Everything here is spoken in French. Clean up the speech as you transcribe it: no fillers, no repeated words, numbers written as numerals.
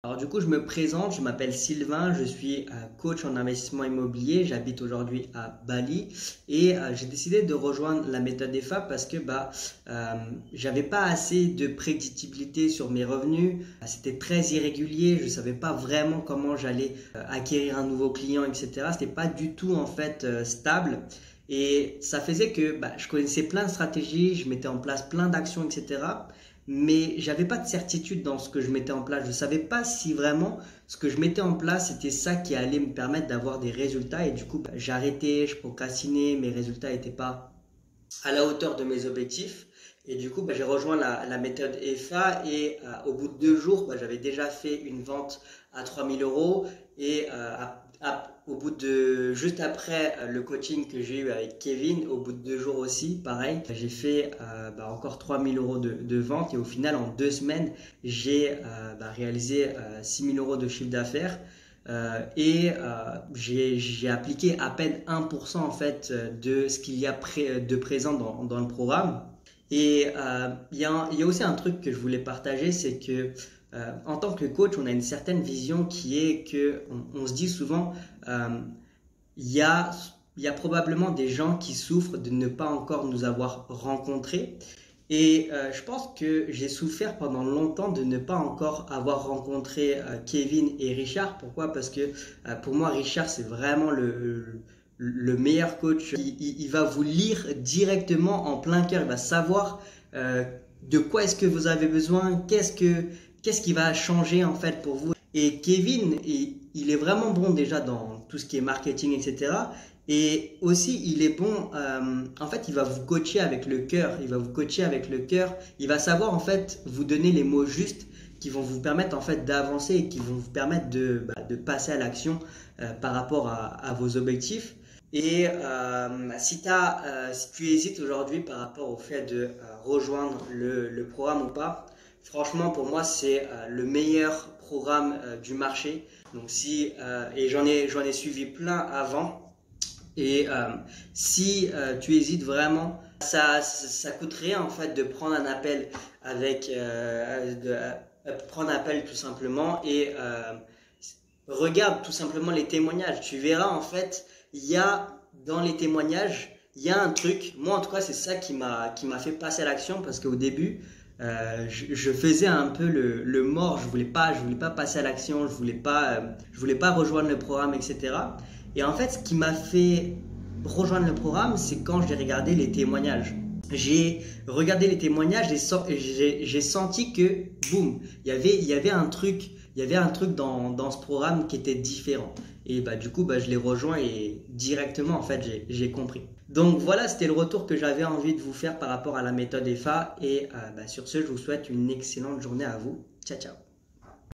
Alors du coup, je me présente, je m'appelle Sylvain, je suis coach en investissement immobilier, j'habite aujourd'hui à Bali et j'ai décidé de rejoindre la méthode EFA parce que j'avais pas assez de prédictibilité sur mes revenus, c'était très irrégulier, je savais pas vraiment comment j'allais acquérir un nouveau client, etc. C'était pas du tout en fait stable. Et ça faisait que je connaissais plein de stratégies, je mettais en place plein d'actions, etc. Mais j'avais pas de certitude dans ce que je mettais en place. Je savais pas si vraiment ce que je mettais en place c'était ça qui allait me permettre d'avoir des résultats. Et du coup, j'arrêtais, je procrastinais, mes résultats n'étaient pas à la hauteur de mes objectifs. Et du coup, j'ai rejoint la méthode EFA et au bout de 2 jours, j'avais déjà fait une vente à 3000 € et au bout de juste après le coaching que j'ai eu avec Kevin, au bout de 2 jours aussi, pareil, j'ai fait encore 3000 € de vente et au final en 2 semaines, j'ai réalisé 6000 € de chiffre d'affaires. J'ai appliqué à peine 1% en fait de ce qu'il y a de présent dans le programme. Et il y a aussi un truc que je voulais partager, c'est que en tant que coach, on a une certaine vision qui est que on se dit souvent il y a, il y a probablement des gens qui souffrent de ne pas encore nous avoir rencontrés. Et je pense que j'ai souffert pendant longtemps de ne pas encore avoir rencontré Kevin et Richard. Pourquoi? Parce que pour moi, Richard, c'est vraiment le meilleur coach. Il va vous lire directement en plein cœur. Il va savoir de quoi est-ce que vous avez besoin, qu'est-ce qui va changer en fait pour vous. Et Kevin, il est vraiment bon déjà dans tout ce qui est marketing, etc. Et aussi, il est bon, en fait, il va vous coacher avec le cœur. Il va vous coacher avec le cœur. Il va savoir, en fait, vous donner les mots justes qui vont vous permettre, en fait, d'avancer et qui vont vous permettre de passer à l'action par rapport à vos objectifs. Et si tu hésites aujourd'hui par rapport au fait de rejoindre le programme ou pas, franchement, pour moi, c'est le meilleur programme du marché. Donc, et j'en ai suivi plein avant. Et si tu hésites vraiment, ça coûte rien en fait de prendre un appel prendre un appel tout simplement et regarde tout simplement les témoignages. Tu verras en fait, dans les témoignages, il y a un truc. Moi en tout cas, c'est ça qui m'a fait passer à l'action parce qu'au début, je faisais un peu le mort. Je voulais pas passer à l'action. Je voulais pas rejoindre le programme, etc. Et en fait, ce qui m'a fait rejoindre le programme, c'est quand j'ai regardé les témoignages. J'ai regardé les témoignages et j'ai senti que, boum, il y avait un truc dans ce programme qui était différent. Et du coup, je l'ai rejoint et directement, en fait, j'ai compris. Donc voilà, c'était le retour que j'avais envie de vous faire par rapport à la méthode EFA. Et sur ce, je vous souhaite une excellente journée à vous. Ciao, ciao.